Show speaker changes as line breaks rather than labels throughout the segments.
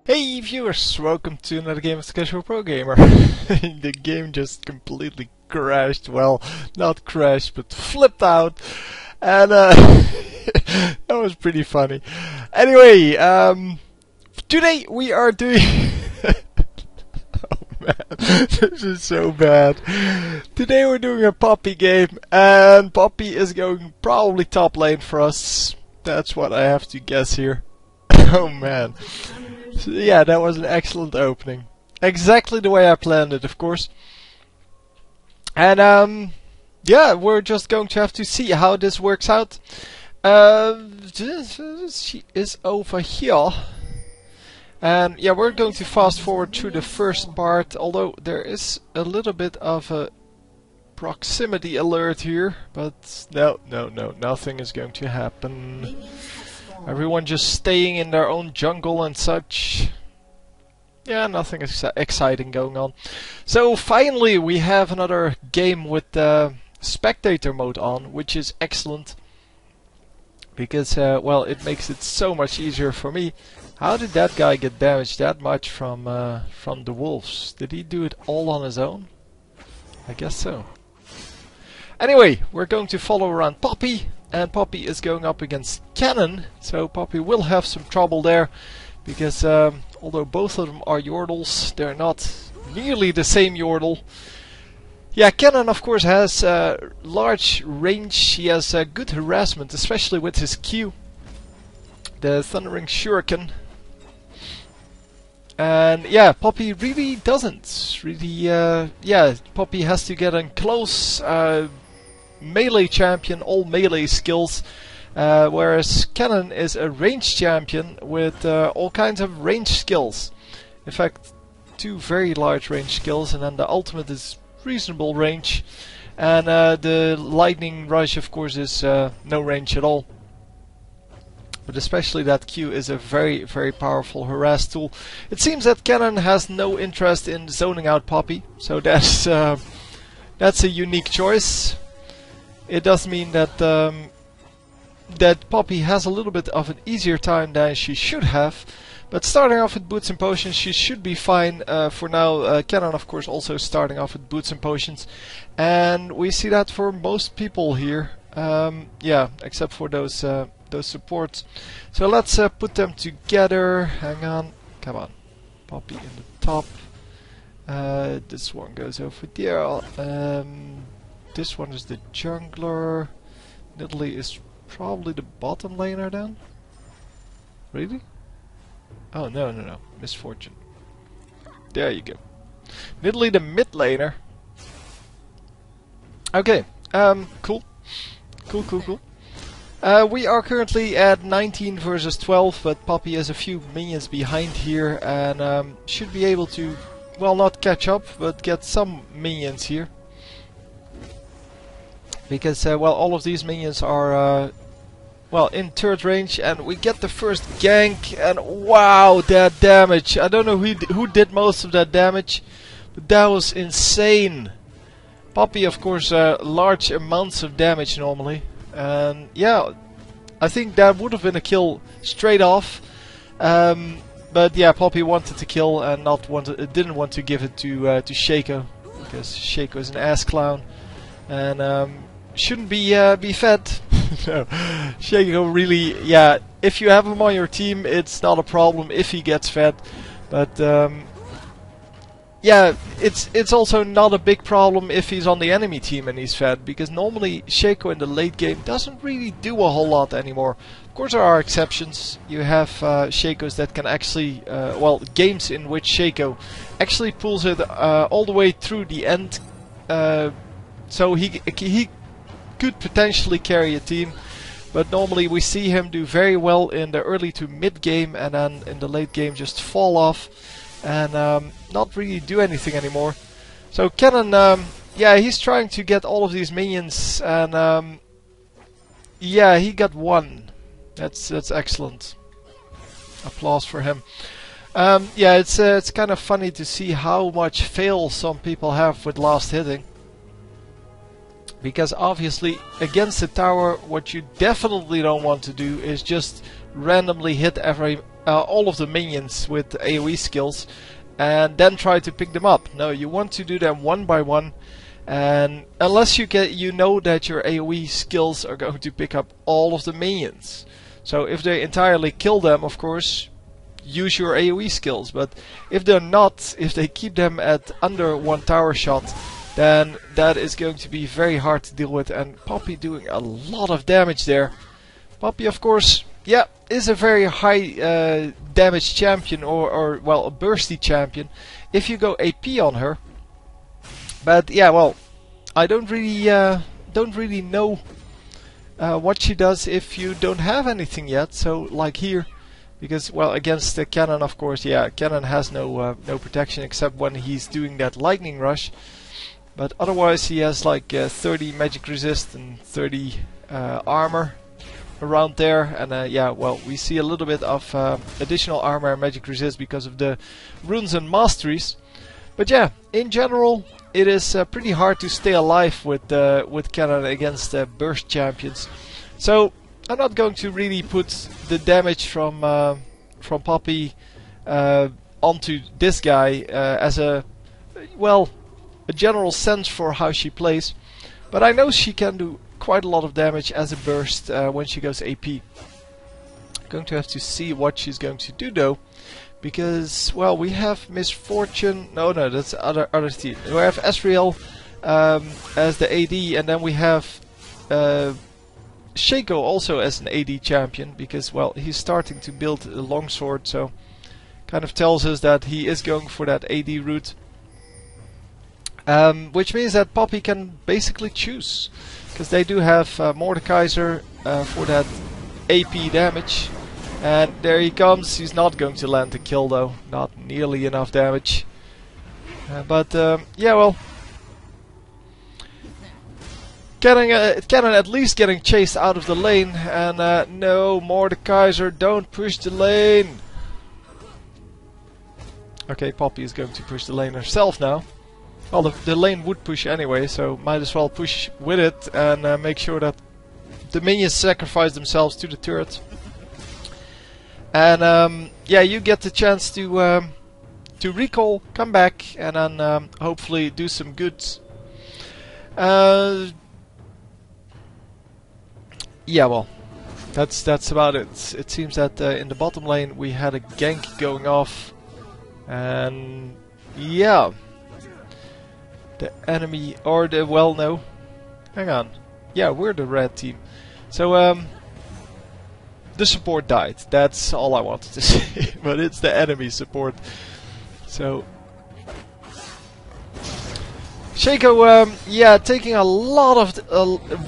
Hey viewers, welcome to another game of Casual Pro Gamer. The game just completely crashed. Well, not crashed, but flipped out. And that was pretty funny. Anyway, today we are doing... Oh man, this is so bad. Today we're doing a Poppy game, and Poppy is going probably top lane for us. That's what I have to guess here. Oh man. So, yeah, that was an excellent opening. Exactly the way I planned it, of course. And yeah, we're just going to have to see how this works out. She is over here. And yeah, we're going to fast forward through the first part, although there is a little bit of a proximity alert here. But no, nothing is going to happen. Everyone just staying in their own jungle and such. Yeah, nothing exciting going on. So finally we have another game with spectator mode on, which is excellent. Because, well, it makes it so much easier for me. How did that guy get damaged that much from the wolves? Did he do it all on his own? I guess so. Anyway, we're going to follow around Poppy. And Poppy is going up against Cannon, so Poppy will have some trouble there, because although both of them are Yordles, they're not nearly the same Yordle. Yeah, Cannon of course has large range, he has good harassment, especially with his Q, the Thundering Shuriken. And yeah, Poppy really doesn't. Really, yeah, Poppy has to get in close. Melee champion, all melee skills, whereas Cannon is a range champion with all kinds of range skills. In fact, 2 very large range skills, and then the ultimate is reasonable range, and the lightning rush of course is no range at all. But especially that Q is a very, very powerful harass tool. It seems that Cannon has no interest in zoning out Poppy, so that's a unique choice. It does mean that that Poppy has a little bit of an easier time than she should have, but starting off with boots and potions, she should be fine for now. Cannon, of course, also starting off with boots and potions, and we see that for most people here. Yeah, except for those supports. So let's put them together. Hang on, come on, Poppy in the top. This one goes over there. This one is the jungler. Nidalee is probably the bottom laner then? Really? Oh no. Misfortune. There you go. Nidalee the mid laner. Okay. Cool. Cool. We are currently at 19 versus 12, but Poppy has a few minions behind here and should be able to, well, not catch up, but get some minions here. Because, well, all of these minions are, well, in third range, and we get the first gank, and wow, that damage! I don't know who did most of that damage, but that was insane! Poppy, of course, large amounts of damage normally, and yeah, I think that would have been a kill straight off, but yeah, Poppy wanted to kill and didn't want to give it to Shaco, because Shaco is an ass clown, and shouldn't be fed. No, Shaco really, yeah, if you have him on your team, it's not a problem if he gets fed, but yeah, it's also not a big problem if he's on the enemy team and he's fed, because normally Shaco in the late game doesn't really do a whole lot anymore. Of course there are exceptions. You have Shacos that can actually, well, games in which Shaco actually pulls it all the way through the end, so he could potentially carry a team, but normally we see him do very well in the early to mid game, and then in the late game just fall off and not really do anything anymore. So Cannon, yeah, he's trying to get all of these minions, and yeah, he got one. That's excellent. Applause for him. Yeah, it's kind of funny to see how much fail some people have with last hitting. Because obviously against the tower, what you definitely don't want to do is just randomly hit all of the minions with AoE skills and then try to pick them up. No, you want to do them one by one, and unless you know that your AoE skills are going to pick up all of the minions. So if they entirely kill them, of course, use your AoE skills. But if they're not, if they keep them at under one tower shot, then that is going to be very hard to deal with. And Poppy doing a lot of damage there. Poppy, of course, yeah, is a very high damage champion, or well, a bursty champion if you go AP on her. But yeah, well, I don't really know what she does if you don't have anything yet. So like here, because well, against the cannon, of course, yeah, cannon has no protection except when he's doing that lightning rush. But otherwise, he has like 30 magic resist and 30 armor around there. And yeah, well, we see a little bit of additional armor and magic resist because of the runes and masteries. But yeah, in general, it is pretty hard to stay alive with cannon against burst champions. So I'm not going to really put the damage from Poppy onto this guy as a general sense for how she plays, but I know she can do quite a lot of damage as a burst when she goes AP. Going to have to see what she's going to do though, because well, we have Misfortune. No, that's other team. We have Ezreal as the AD, and then we have Shaco also as an AD champion, because well, he's starting to build a longsword, so kind of tells us that he is going for that AD route. Which means that Poppy can basically choose, because they do have Mordekaiser for that AP damage. And there he comes. He's not going to land the kill though, not nearly enough damage. But yeah, well, Cannon at least getting chased out of the lane. And no, Mordekaiser, don't push the lane. Okay, Poppy is going to push the lane herself now. Well, the lane would push anyway, so might as well push with it and make sure that the minions sacrifice themselves to the turret. And yeah, you get the chance to recall, come back, and then hopefully do some good. Yeah, well, that's about it. It seems that in the bottom lane we had a gank going off, and yeah. The enemy, or the, well, no, hang on, yeah, we're the red team. So the support died, that's all I wanted to say. But it's the enemy support. So Shaco, yeah, taking a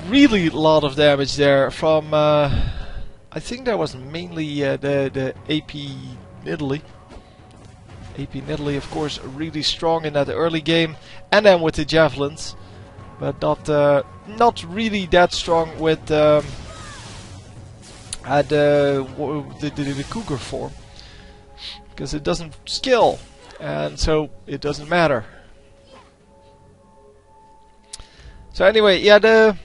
really lot of damage there from I think that was mainly the AP Nidalee. AP Nidalee, of course, really strong in that early game, and then with the javelins, but not really that strong with the cougar form, because it doesn't skill, and so it doesn't matter. So anyway, yeah, the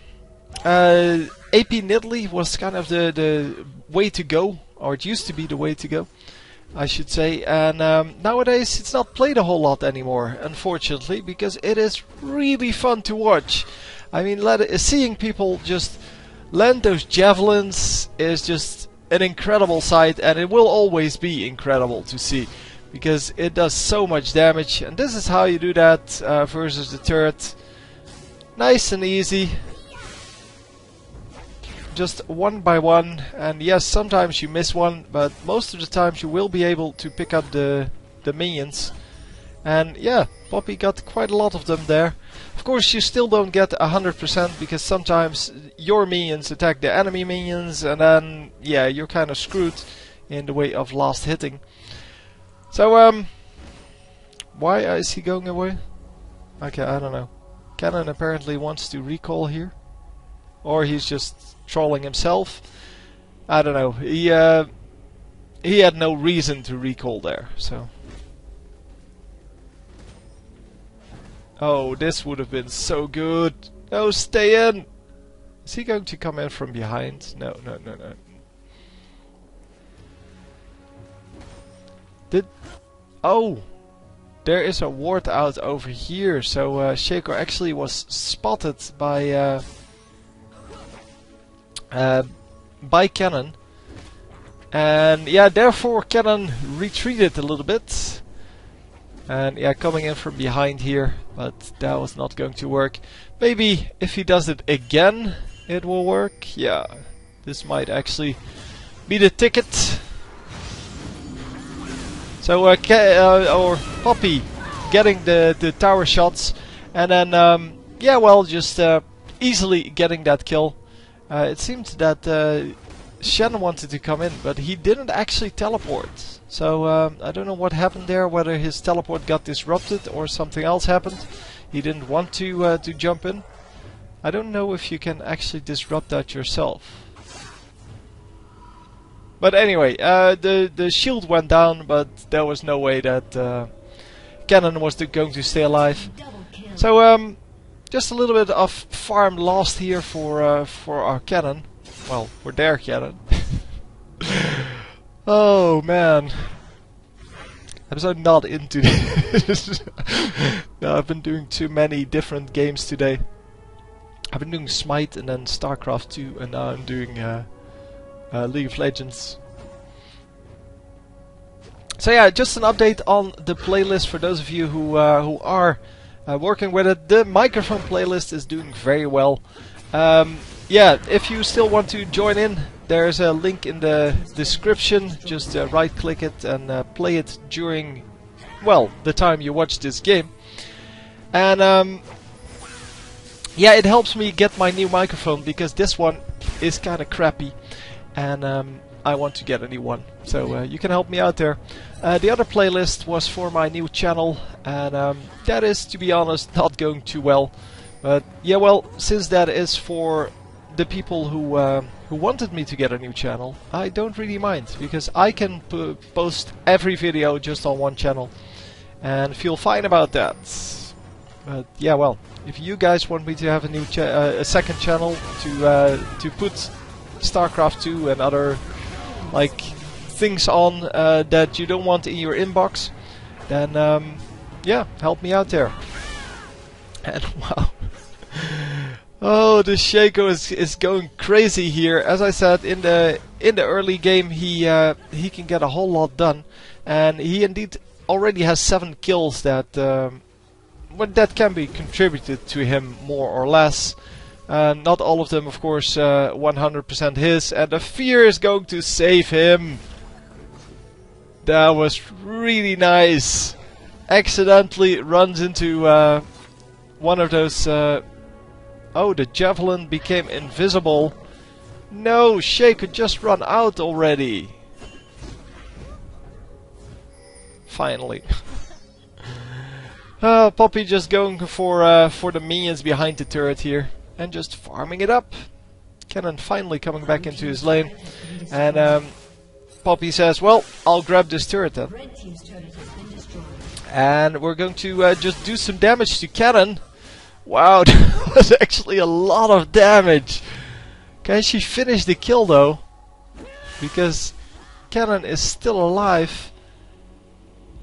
AP Nidalee was kind of the way to go, or it used to be the way to go, I should say, and nowadays it's not played a whole lot anymore, unfortunately, because it is really fun to watch. I mean, seeing people just land those javelins is just an incredible sight, and it will always be incredible to see, because it does so much damage, and this is how you do that versus the turret. Nice and easy. Just one by one, and yes, sometimes you miss one, but most of the times you will be able to pick up the minions. And yeah, Poppy got quite a lot of them there. Of course, you still don't get 100%, because sometimes your minions attack the enemy minions, and then yeah, you're kind of screwed in the way of last hitting. So why is he going away? Okay, I don't know. Cannon apparently wants to recall here, or he's just trolling himself. I don't know. He had no reason to recall there, so. Oh, this would have been so good. No, stay in! Is he going to come in from behind? No, no, no, no. Oh! There is a ward out over here, so Shaco actually was spotted by Cannon. And yeah, therefore Cannon retreated a little bit. And yeah, coming in from behind here, but that was not going to work. Maybe if he does it again, it will work. Yeah, this might actually be the ticket. So or Poppy getting the tower shots, and then yeah, well, just easily getting that kill. It seemed that Shen wanted to come in, but he didn't actually teleport. So I don't know what happened there, whether his teleport got disrupted or something else happened. He didn't want to jump in. I don't know if you can actually disrupt that yourself. But anyway, the shield went down, but there was no way that Cannon was going to stay alive. So just a little bit of farm lost here for our Cannon. Well, for their Cannon. Oh man, I'm so not into this. No, I've been doing too many different games today. I've been doing Smite and then StarCraft 2, and now I'm doing League of Legends. So yeah, just an update on the playlist for those of you who are working with it. The microphone playlist is doing very well. Yeah, if you still want to join in, there's a link in the description. Just right click it and play it during, well, the time you watch this game. And yeah, it helps me get my new microphone, because this one is kind of crappy, and I want to get a new one. So you can help me out there. The other playlist was for my new channel, and that is, to be honest, not going too well. But yeah, well, since that is for the people who wanted me to get a new channel, I don't really mind, because I can post every video just on one channel and feel fine about that. But yeah, well, if you guys want me to have a new a second channel to put StarCraft 2 and other like things on that you don't want in your inbox, then yeah, help me out there. And wow. Oh, the Shaco is going crazy here. As I said, in the early game, he can get a whole lot done, and he indeed already has 7 kills that that can be contributed to him more or less. Not all of them, of course, 100% his, and the fear is going to save him. That was really nice. Accidentally runs into one of those. Oh, the javelin became invisible. No, Shay could just run out already. Finally. Poppy just going for the minions behind the turret here and just farming it up. Cannon finally coming back into his lane, and Poppy says, "Well, I'll grab this turret then." And we're going to just do some damage to Cannon. Wow, that was actually a lot of damage. Can she finish the kill though? Because Cannon is still alive.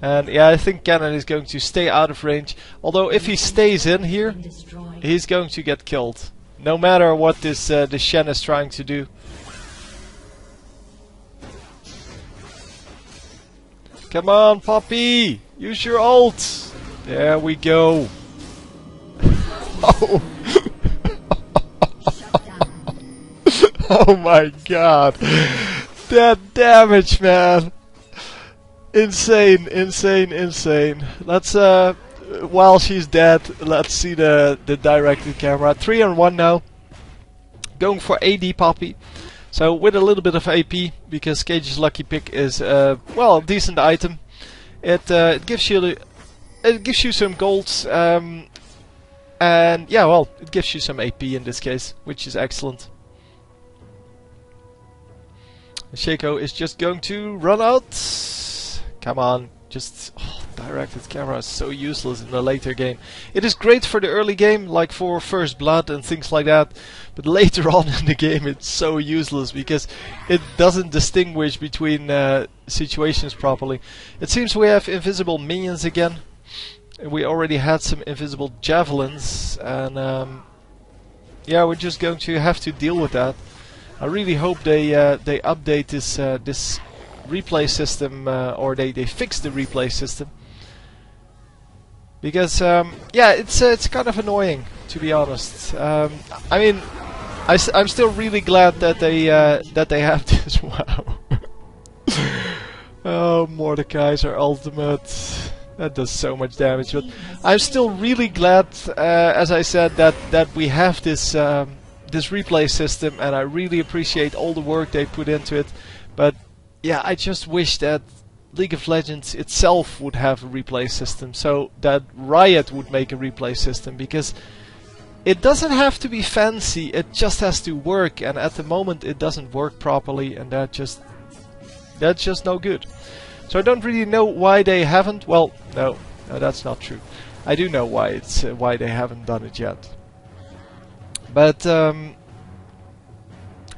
And yeah, I think Cannon is going to stay out of range. Although if he stays in here, he's going to get killed. No matter what this Shen is trying to do. Come on, Poppy! Use your ult! There we go. Oh. Oh my god. That damage, man. Insane, insane, insane. Let's while she's dead, let's see the directed camera. 3-on-1 now. Going for AD Poppy. So with a little bit of AP, because Cage's lucky pick is well, a decent item. It gives you some golds, and yeah, well, it gives you some AP in this case, which is excellent. Shaco is just going to run out. Come on, just directed camera is so useless in the later game. It is great for the early game, like for First Blood and things like that, but later on in the game it's so useless because it doesn't distinguish between situations properly. It seems we have invisible minions again. We already had some invisible javelins, and yeah, we're just going to have to deal with that. I really hope they update this replay system, or they fix the replay system, because yeah, it's kind of annoying, to be honest. I mean, I'm still really glad that they have this. Wow. Oh, Mordekaiser ultimate. That does so much damage, but I'm still really glad, as I said, that we have this this replay system, and I really appreciate all the work they put into it. But yeah, I just wish that League of Legends itself would have a replay system, so that Riot would make a replay system, because it doesn't have to be fancy, it just has to work, and at the moment it doesn't work properly, and that's just no good. So I don't really know why they haven't. Well, no, that's not true. I do know why why they haven't done it yet. But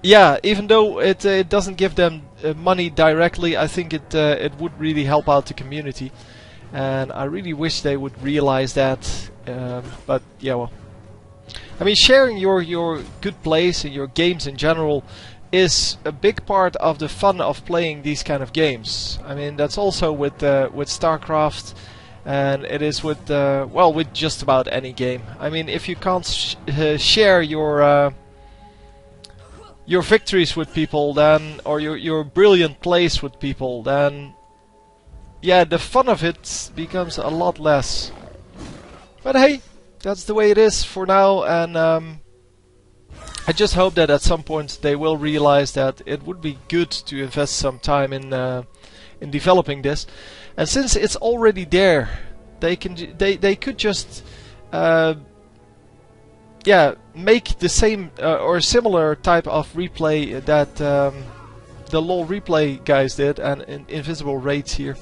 yeah, even though it doesn't give them money directly, I think it would really help out the community, and I really wish they would realize that. But yeah, well, I mean, sharing your good plays and your games in general is a big part of the fun of playing these kind of games. I mean, that's also with StarCraft, and it is with well, with just about any game. I mean, if you can't share your victories with people, then, or your brilliant plays with people, then yeah, the fun of it becomes a lot less. But hey, that's the way it is for now, and I just hope that at some point they will realize that it would be good to invest some time in developing this. And since it's already there, they could just yeah, make the same or similar type of replay that the LoL replay guys did, and invisible raids here.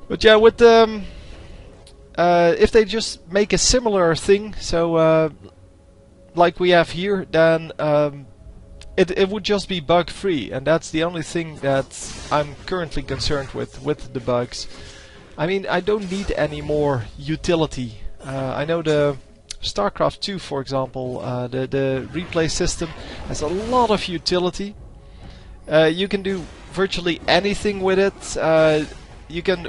But yeah, with if they just make a similar thing, so like we have here, then it would just be bug free, and that's the only thing that I'm currently concerned with the bugs. I mean, I don't need any more utility. I know the StarCraft 2, for example, the replay system has a lot of utility. You can do virtually anything with it. You can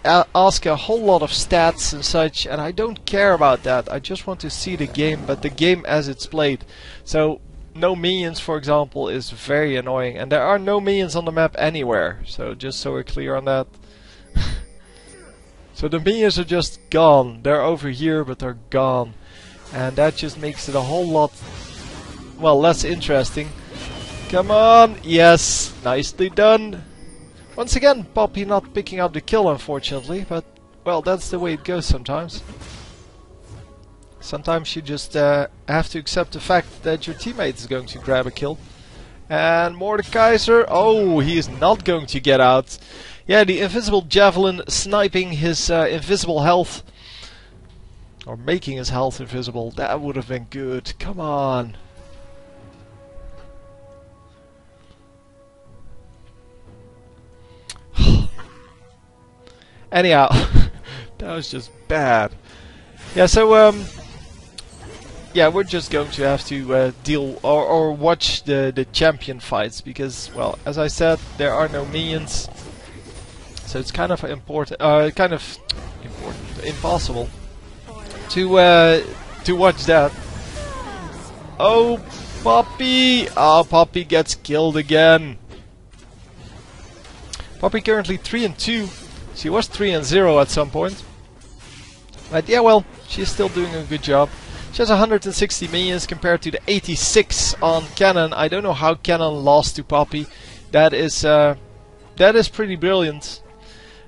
ask a whole lot of stats and such, and I don't care about that. I just want to see the game, but the game as it's played. So no minions, for example, is very annoying, and there are no minions on the map anywhere. So just so we're clear on that. So the minions are just gone. They're over here, but they're gone, and that just makes it a whole lot, well, less interesting. Come on, yes, nicely done. Once again, Poppy not picking up the kill, unfortunately, but, well, that's the way it goes sometimes. Sometimes you just have to accept the fact that your teammate is going to grab a kill. And Mordekaiser, oh, he is not going to get out. Yeah, the invisible javelin sniping his invisible health. Or making his health invisible, that would have been good. Come on. Anyhow, that was just bad. Yeah, so yeah, we're just going to have to deal or watch the champion fights, because, well, as I said, there are no minions, so it's kind of impossible to watch that. Oh, Poppy! Oh, Poppy gets killed again. Poppy currently 3-2. She was 3-0 at some point. But yeah, well, she's still doing a good job. She has 160 minions compared to the 86 on Cannon. I don't know how Cannon lost to Poppy. That is pretty brilliant.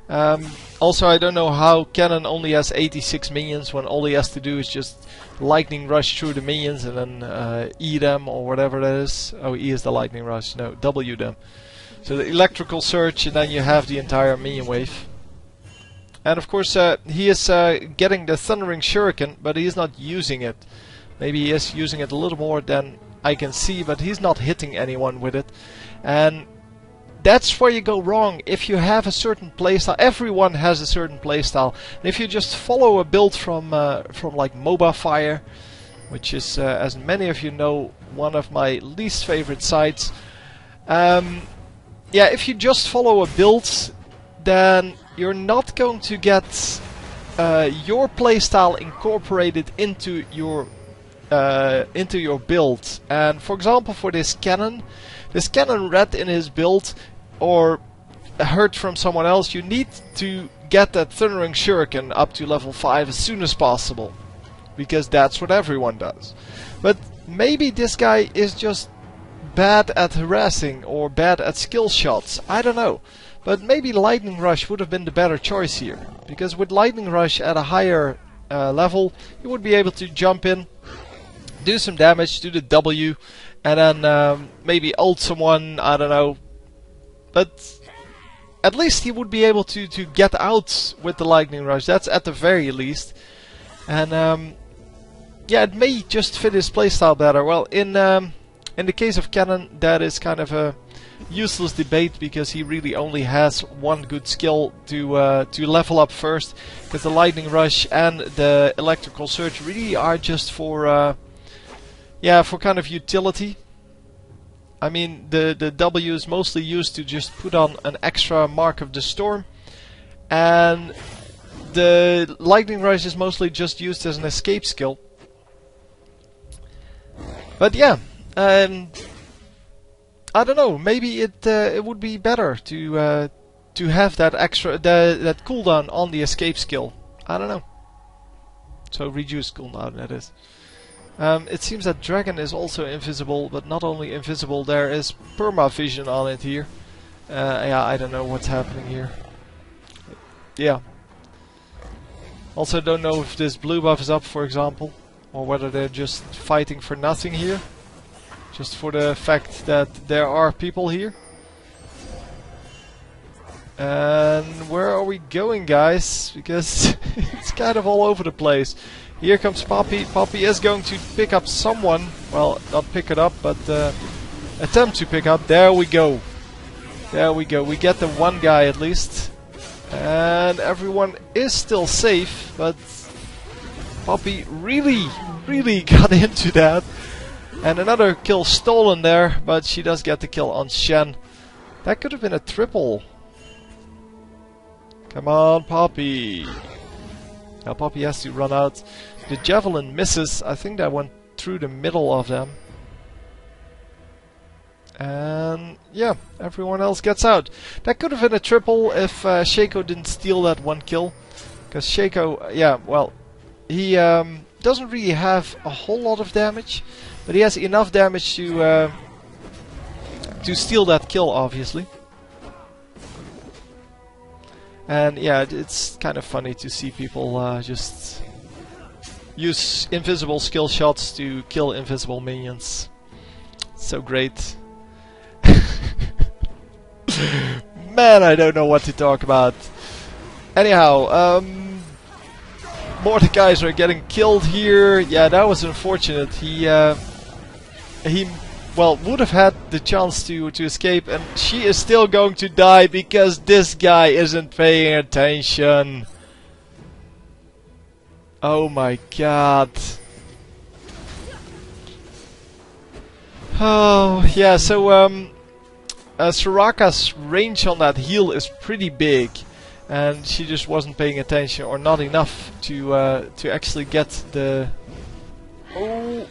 Also, I don't know how Cannon only has 86 minions when all he has to do is just lightning rush through the minions and then E them or whatever that is. Oh, E is the lightning rush. No, W them. So the electrical surge, and then you have the entire minion wave. And of course he is getting the Thundering Shuriken, but he is not using it. Maybe he is using it a little more than I can see, but he's not hitting anyone with it. And that's where you go wrong. If you have a certain playstyle, everyone has a certain playstyle. And if you just follow a build from like MOBA Fire, which is, as many of you know, one of my least favorite sites. Yeah, if you just follow a build, then you're not going to get your playstyle incorporated into your build. And for example, for this cannon read in his build, or heard from someone else, you need to get that Thundering Shuriken up to level 5 as soon as possible, because that's what everyone does. But maybe this guy is just bad at harassing or bad at skill shots, I don't know. But maybe Lightning Rush would have been the better choice here, because with Lightning Rush at a higher level, you would be able to jump in, do some damage, do the W, and then maybe ult someone, I don't know. But at least he would be able to get out with the Lightning Rush, that's at the very least. And yeah, it may just fit his playstyle better. Well, in the case of Cannon, that is kind of a useless debate, because he really only has one good skill to level up first, because the Lightning Rush and the Electrical Surge really are just for yeah, for kind of utility. I mean, the W is mostly used to just put on an extra Mark of the Storm, and the Lightning Rush is mostly just used as an escape skill. But yeah, I don't know. Maybe it would be better to have that extra that cooldown on the escape skill. I don't know. So reduced cooldown, that is. It seems that Dragon is also invisible, but not only invisible, there is perma-vision on it here. Yeah, I don't know what's happening here. Yeah. Also don't know if this blue buff is up, for example, or whether they're just fighting for nothing here. Just for the fact that there are people here. And where are we going, guys? Because it's kind of all over the place. Here comes Poppy. Poppy is going to pick up someone. Well, not pick it up, but attempt to pick up. There we go. There we go. We get the one guy at least. And everyone is still safe, but Poppy really got into that. And another kill stolen there, but she does get the kill on Shen. That could have been a triple. Come on, Poppy. Now Poppy has to run out. The javelin misses. I think that went through the middle of them. And yeah, everyone else gets out. That could have been a triple if Shaco didn't steal that one kill. Because Shaco, yeah, well, he doesn't really have a whole lot of damage. But he has enough damage to steal that kill, obviously. And yeah, it's kind of funny to see people just use invisible skill shots to kill invisible minions. So great. Man, I don't know what to talk about. Anyhow, more the guys are getting killed here. Yeah, that was unfortunate. He well, would have had the chance to escape, and she is still going to die because this guy isn't paying attention. Oh my god. Oh, yeah, so Soraka's range on that heal is pretty big, and she just wasn't paying attention, or not enough to actually get the... Oh,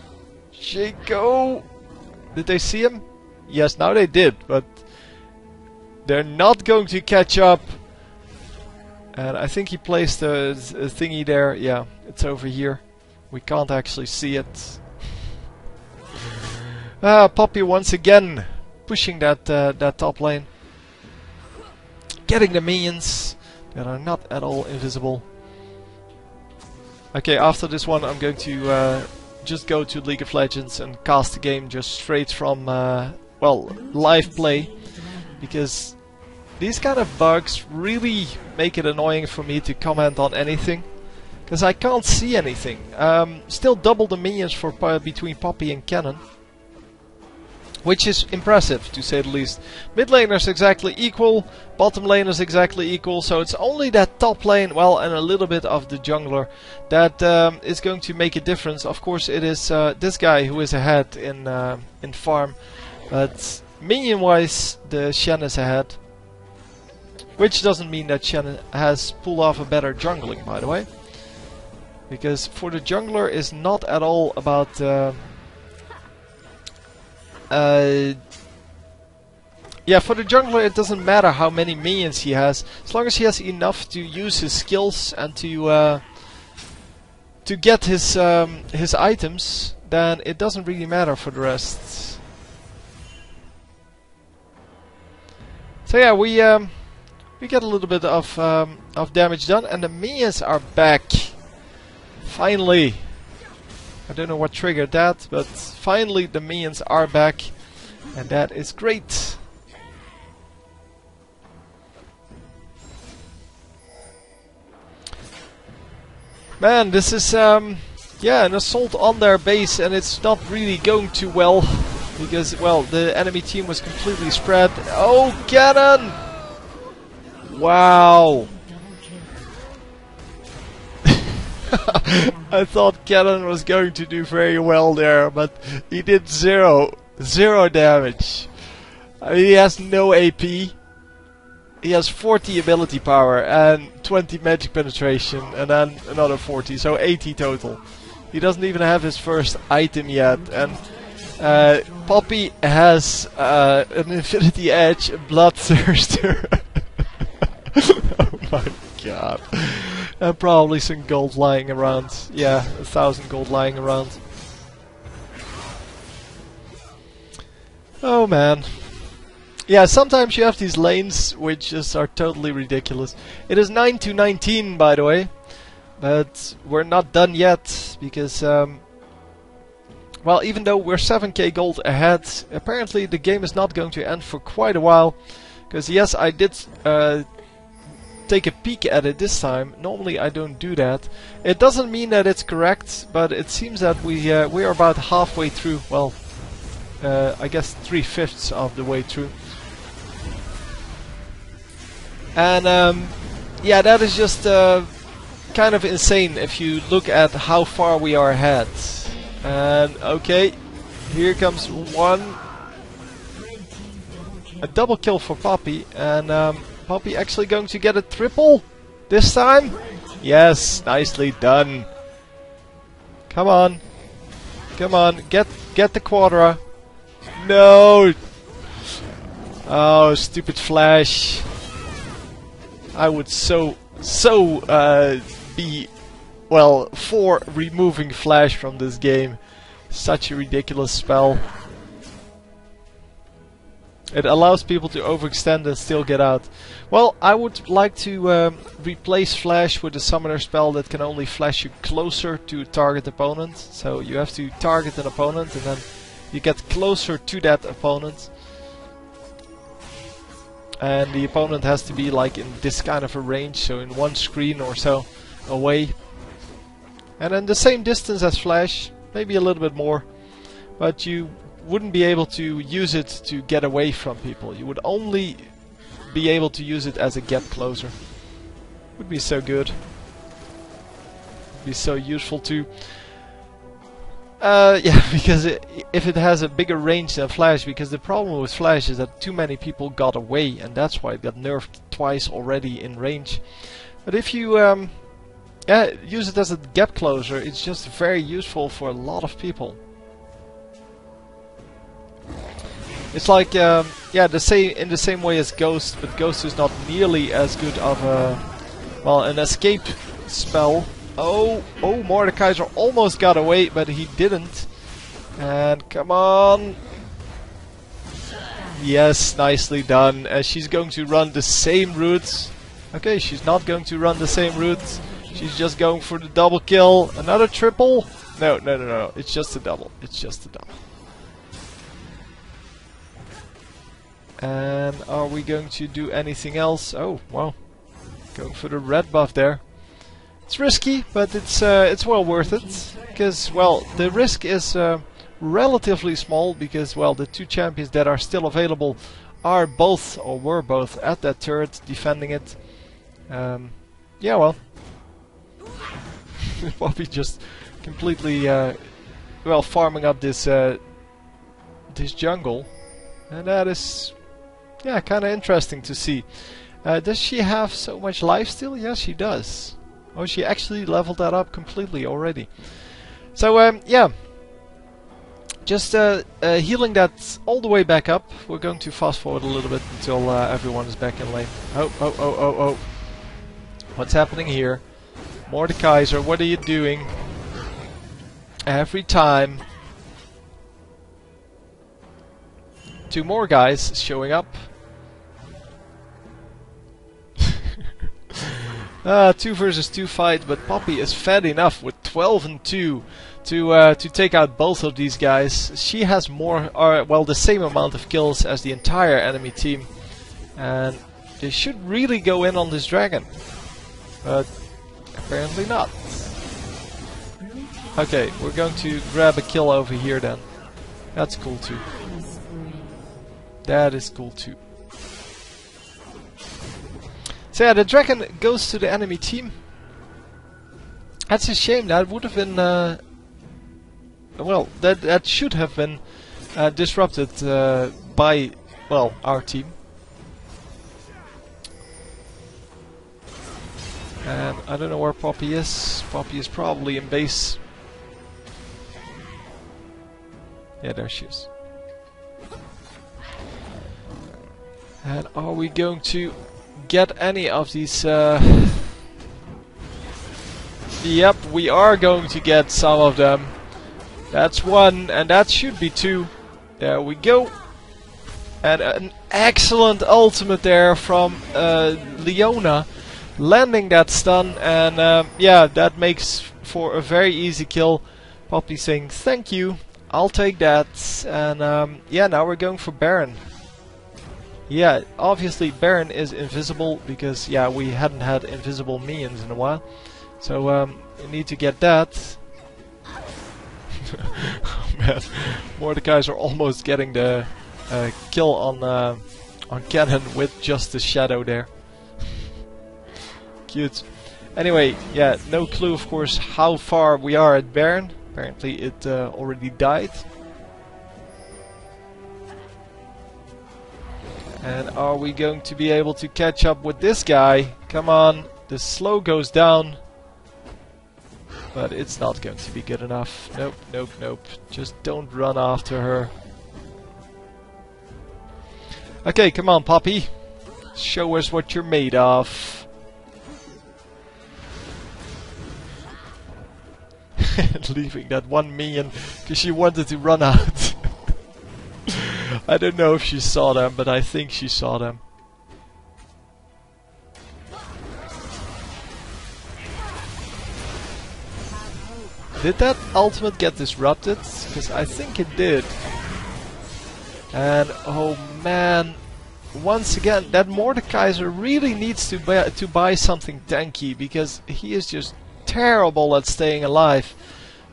Shaco! Did they see him? Yes, now they did, but they're not going to catch up. And I think he placed a thingy there. Yeah, it's over here. We can't actually see it. Poppy once again pushing that top lane, getting the minions that are not at all invisible. Okay, after this one, I'm going to just go to League of Legends and cast the game just straight from well, live play, because these kind of bugs really make it annoying for me to comment on anything, because I can't see anything. Still double the minions for between Poppy and Cannon, which is impressive to say the least. Mid laners exactly equal, bottom laners exactly equal, so it's only that top lane, well, and a little bit of the jungler that is going to make a difference. Of course it is this guy who is ahead in farm, but minion wise the Shen is ahead, which doesn't mean that Shen has pulled off a better jungling, by the way, because for the jungler is not at all about yeah, for the jungler it doesn't matter how many minions he has, as long as he has enough to use his skills and to get his items, then it doesn't really matter for the rest. So yeah, we get a little bit of damage done, and the minions are back. Finally. I don't know what triggered that, but finally the minions are back, and that is great. Man, this is yeah, an assault on their base, and it's not really going too well because, well, the enemy team was completely spread. Oh, Cannon! Wow. I thought Cannon was going to do very well there, but he did zero damage. I mean, he has no AP. He has 40 ability power and 20 magic penetration, and then another 40, so 80 total. He doesn't even have his first item yet, and Poppy has an Infinity Edge, a Bloodthirster. Oh my god. And probably some gold lying around. Yeah, 1,000 gold lying around. Oh man. Yeah, sometimes you have these lanes which just are totally ridiculous. It is 9-19, by the way. But we're not done yet, because well, even though we're 7k gold ahead, apparently the game is not going to end for quite a while. Because yes, I did take a peek at it this time. Normally I don't do that. It doesn't mean that it's correct, but it seems that we are about halfway through. Well, I guess 3/5 of the way through. And yeah, that is just kind of insane if you look at how far we are ahead. And okay, here comes one. A double kill for Poppy, and Poppy actually going to get a triple this time? Yes, nicely done. Come on. Come on, get the Quadra. No! Oh, stupid flash. I would so be, well, for removing flash from this game. Such a ridiculous spell. It allows people to overextend and still get out. Well, I would like to replace flash with a summoner spell that can only flash you closer to a target opponent. So you have to target an opponent and then you get closer to that opponent. And the opponent has to be like in this kind of a range, so in one screen or so away. And then the same distance as flash, maybe a little bit more. But you wouldn't be able to use it to get away from people. You would only be able to use it as a get closer. Would be so good. Would be so useful too. Yeah, because if it has a bigger range than flash, because the problem with flash is that too many people got away, and that's why it got nerfed twice already in range. But if you yeah, use it as a gap closer, it's just very useful for a lot of people. It's like yeah, in the same way as Ghost, but Ghost is not nearly as good of a, well, an escape spell. Oh, Mordekaiser almost got away, but he didn't. And come on. Yes, nicely done. As she's going to run the same route. Okay, she's not going to run the same route. She's just going for the double kill. Another triple? No. It's just a double. It's just a double. And are we going to do anything else? Oh, well, going for the red buff there. It's risky, but it's well worth it, because, well, the risk is relatively small, because, well, the two champions that are still available are both, or were both, at that turret defending it. Yeah, well, Poppy just completely, well, farming up this this jungle, and that is, yeah, kind of interesting to see. Does she have so much life still? Yes, she does. Oh, she actually leveled that up completely already. So, yeah, just healing that all the way back up. We're going to fast forward a little bit until everyone is back in lane. Oh, oh, oh, oh, oh. What's happening here? Mordekaiser, what are you doing? Every time. Two more guys showing up. 2 versus 2 fight, but Poppy is fed enough with 12 and 2 to take out both of these guys. She has more, well, the same amount of kills as the entire enemy team, and they should really go in on this dragon, but apparently not. Okay, we're going to grab a kill over here then. That's cool too. That is cool too. So yeah, the dragon goes to the enemy team. That's a shame. That would have been, well, that should have been disrupted by, well, our team. And I don't know where Poppy is. Poppy is probably in base. Yeah, there she is. And are we going to get any of these? Yep, we are going to get some of them. That's one, and that should be two. There we go. And an excellent ultimate there from Leona, landing that stun, and yeah, that makes for a very easy kill. Poppy saying thank you, I'll take that, and yeah, now we're going for Baron. Yeah, obviously Baron is invisible because, yeah, we hadn't had invisible minions in a while. So we need to get that. Oh man, Mordekaiser are almost getting the kill on Cannon with just the shadow there. Cute. Anyway, yeah, no clue of course how far we are at Baron. Apparently it already died. And are we going to be able to catch up with this guy? Come on, the slow goes down. But it's not going to be good enough. Nope, nope, nope. Just don't run after her. Okay, come on, Poppy. Show us what you're made of. Leaving that one minion because she wanted to run out. I don't know if she saw them, but I think she saw them. Did that ultimate get disrupted? Because I think it did. And oh man, once again, that Mordekaiser really needs to buy something tanky, because he is just terrible at staying alive.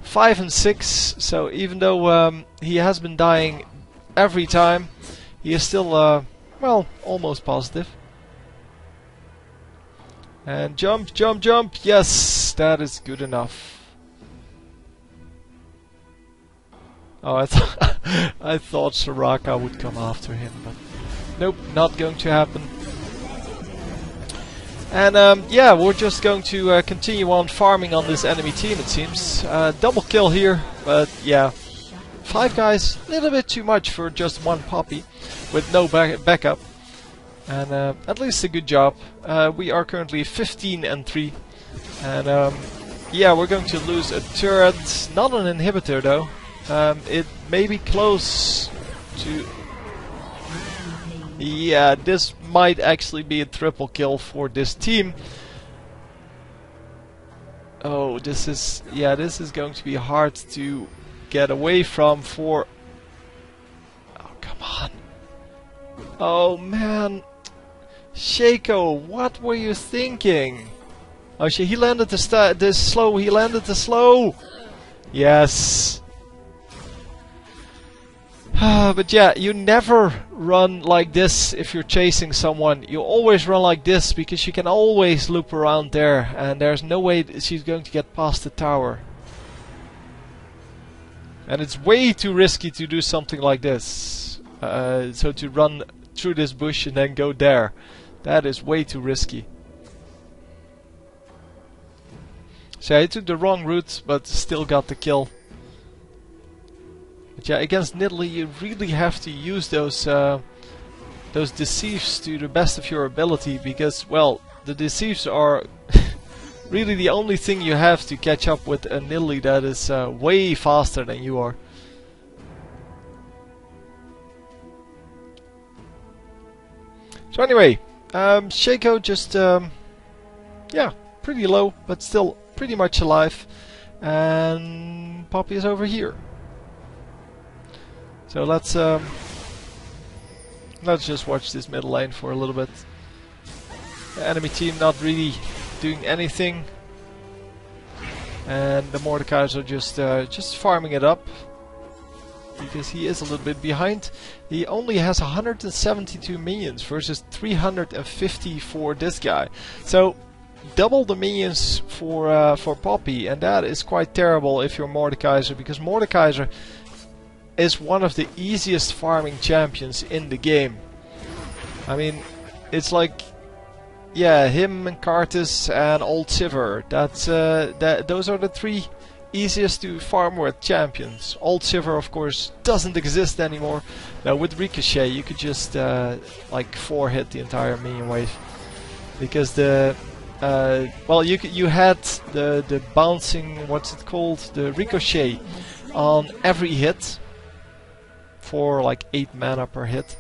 5 and 6, so even though he has been dying every time, he is still, well, almost positive. And jump, jump, jump! Yes, that is good enough. Oh, I thought Soraka would come after him, but nope, not going to happen. And yeah, we're just going to continue on farming on this enemy team, it seems. Double kill here, but yeah. 5 guys, a little bit too much for just one Poppy, with no backup. And at least a good job. We are currently 15 and 3. And yeah, we're going to lose a turret, not an inhibitor though. It may be close to... Yeah, this might actually be a triple kill for this team. Oh, this is... Yeah, this is going to be hard to get away from for... Oh, come on. Oh man, Shaco, what were you thinking? Oh shit, he landed the slow, he landed the slow! Yes! But yeah, you never run like this if you're chasing someone. You always run like this because she can always loop around there and there's no way she's going to get past the tower. And it's way too risky to do something like this. So to run through this bush and then go there. That is way too risky. So I took the wrong route, but still got the kill. But yeah, against Nidalee you really have to use those deceives to the best of your ability, because, well, the deceives are really the only thing you have to catch up with a Nidalee that is way faster than you are. So anyway, Shaco just, yeah, pretty low, but still pretty much alive. And Poppy is over here. So let's just watch this middle lane for a little bit. The enemy team not really doing anything, and the Mordekaiser are just farming it up because he is a little bit behind. He only has 172 minions versus 350 for this guy. So double the minions for Poppy, and that is quite terrible if you're Mordekaiser, because Mordekaiser is one of the easiest farming champions in the game. I mean, it's like, yeah, him and Karthus and Old Sivir. Those are the three easiest to farm with champions. Old Sivir, of course, doesn't exist anymore. Now with Ricochet, you could just like 4-hit the entire minion wave, because the well, you had the bouncing, what's it called, the Ricochet on every hit for like 8 mana per hit.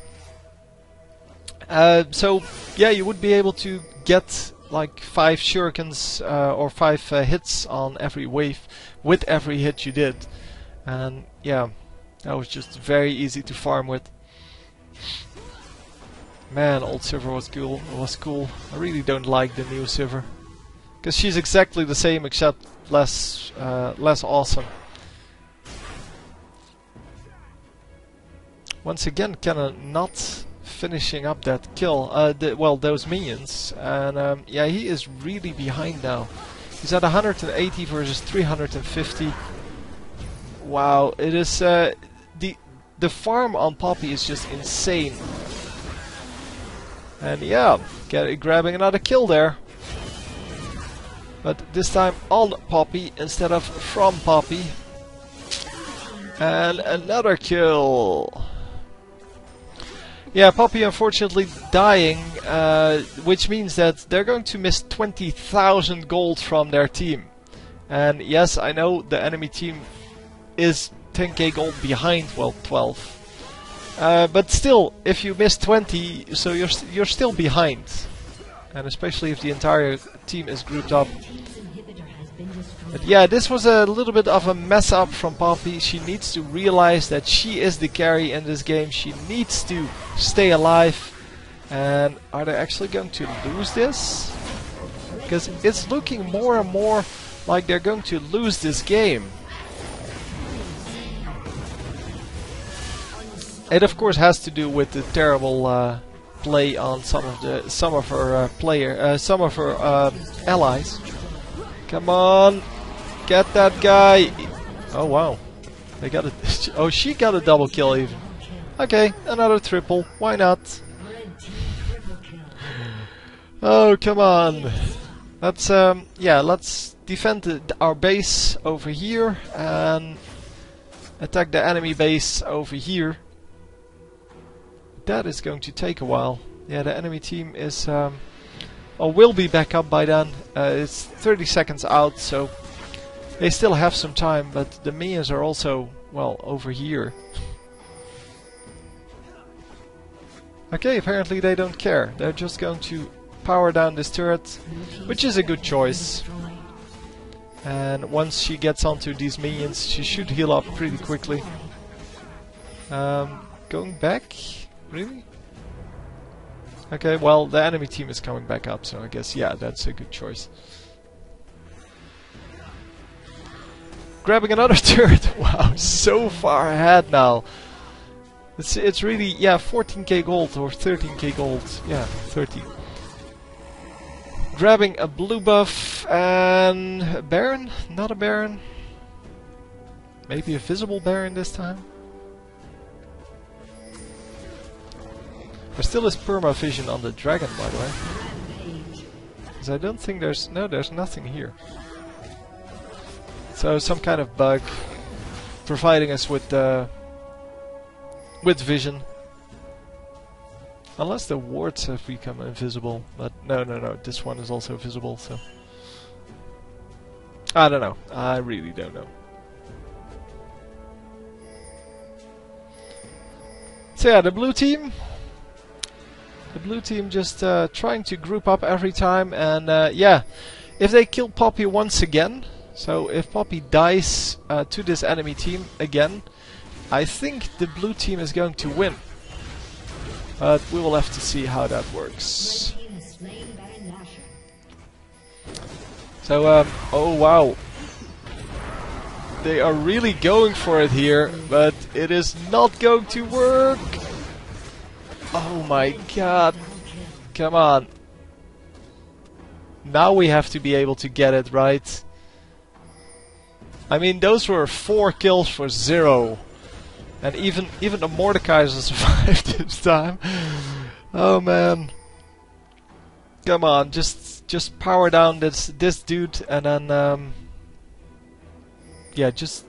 So yeah, you would be able to get like 5 shurikens or 5 hits on every wave with every hit you did, and yeah, that was just very easy to farm with. Man, Old Sivir was cool. I really don't like the new Sivir, because she's exactly the same except less awesome. Once again, kinda not finishing up that kill, well, those minions, and yeah, he is really behind now. He's at 180 versus 350. Wow, it is the farm on Poppy is just insane. And yeah, grabbing another kill there, but this time on Poppy instead of from Poppy, and another kill. Yeah, Poppy unfortunately dying, which means that they're going to miss 20,000 gold from their team. And yes, I know the enemy team is 10k gold behind, well, 12. But still, if you miss 20, so you're still behind. And especially if the entire team is grouped up. But yeah, this was a little bit of a mess up from Poppy. She needs to realize that she is the carry in this game. She needs to stay alive. And are they actually going to lose this? Because it's looking more and more like they're going to lose this game. It of course has to do with the terrible play on some of her allies. Come on, get that guy! Oh wow, they got a oh, she got a double kill even. Okay, another triple. Why not? Oh come on. Let's yeah, let's defend our base over here and attack the enemy base over here. That is going to take a while. Yeah, the enemy team is or will be back up by then. It's 30 seconds out, so they still have some time, but the minions are also, well, over here. Okay, apparently they don't care. They're just going to power down this turret, which is a good choice. And once she gets onto these minions, she should heal up pretty quickly. Going back? Really? Okay, well, the enemy team is coming back up, so I guess, yeah, that's a good choice. Grabbing another turret. Wow, so far ahead now. It's really, yeah, 14k gold or 13k gold. Yeah, 13. Grabbing a blue buff and a Baron? Not a Baron. Maybe a visible Baron this time. There still is perma vision on the dragon, by the way. Because I don't think there's nothing here. So some kind of bug providing us with vision. Unless the wards have become invisible, but no, this one is also visible, so I don't know. I really don't know. So yeah, the blue team just trying to group up every time, and yeah, if they kill Poppy once again, so if Poppy dies to this enemy team again, I think the blue team is going to win. But we will have to see how that works. So, oh wow. They are really going for it here, but it is not going to work. Oh my god. Come on. Now we have to be able to get it right. I mean, those were 4 kills for 0. And even the Mordekaiser survived this time. Oh man. Come on, just power down this dude, and then yeah, just,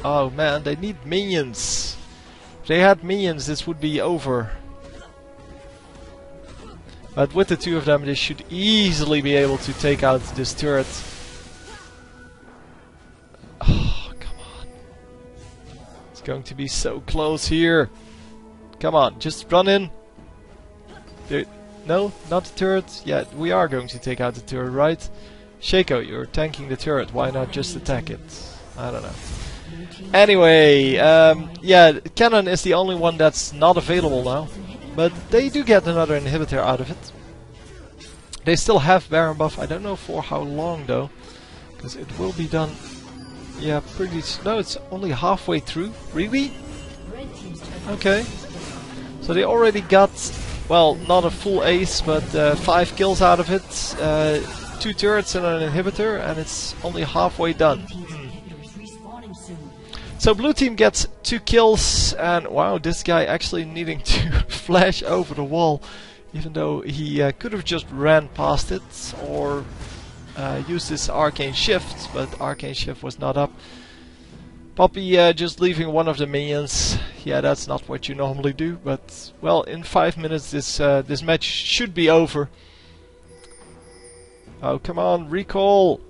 oh man, they need minions. If they had minions, this would be over. But with the two of them, they should easily be able to take out this turret. Going to be so close here. Come on, just run in. No, not the turret. Yeah, we are going to take out the turret, right? Shaco, you're tanking the turret. Why not just attack it? I don't know. Anyway, yeah, Cannon is the only one that's not available now. But they do get another inhibitor out of it. They still have Baron buff. I don't know for how long though. Because it will be done. Yeah, pretty. No, it's only halfway through. Really? Okay. So they already got, well, not a full ace, but 5 kills out of it. 2 turrets and an inhibitor, and it's only halfway done. So blue team gets 2 kills, and wow, this guy actually needing to flash over the wall, even though he could have just ran past it, or used this arcane shift, but arcane shift was not up. Poppy just leaving one of the minions. Yeah, that's not what you normally do, but well, in 5 minutes this match should be over. Oh, come on, recall!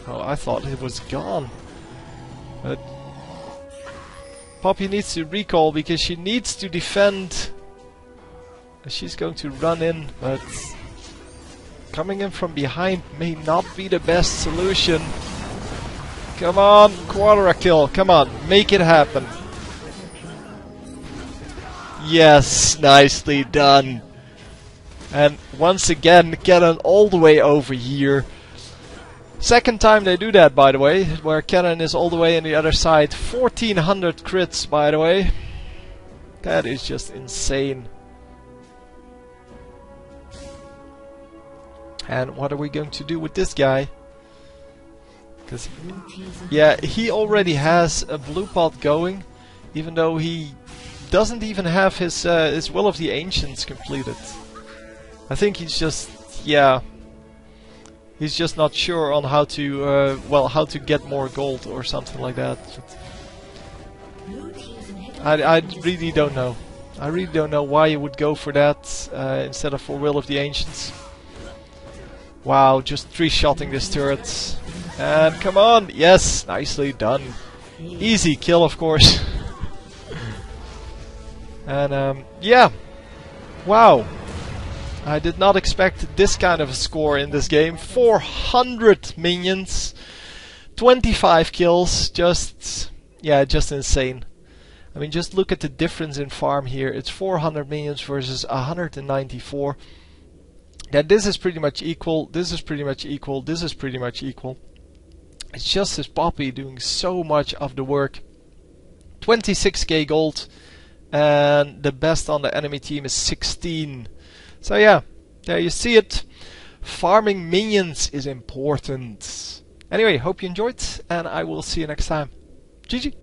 Oh, I thought it was gone. But Poppy needs to recall because she needs to defend. She's going to run in, but coming in from behind may not be the best solution. Come on, Quadra kill, come on, make it happen. Yes, nicely done. And once again, Cannon all the way over here. Second time they do that, by the way, where Cannon is all the way on the other side. 1400 crits, by the way. That is just insane. And what are we going to do with this guy? Because, yeah, he already has a blue pot going, even though he doesn't even have his Will of the Ancients completed. I think he's just, yeah, he's just not sure on how to, well, how to get more gold or something like that. I really don't know. I really don't know why you would go for that instead of for Will of the Ancients. Wow, just 3-shotting this turret. And come on, yes, nicely done. Easy kill, of course. And yeah, wow. I did not expect this kind of a score in this game. 400 minions, 25 kills, just, yeah, just insane. I mean, just look at the difference in farm here. It's 400 minions versus 194. Then this is pretty much equal, this is pretty much equal, this is pretty much equal. It's just this Poppy doing so much of the work. 26k gold, and the best on the enemy team is 16. So yeah, there you see it. Farming minions is important. Anyway, hope you enjoyed, and I will see you next time. GG!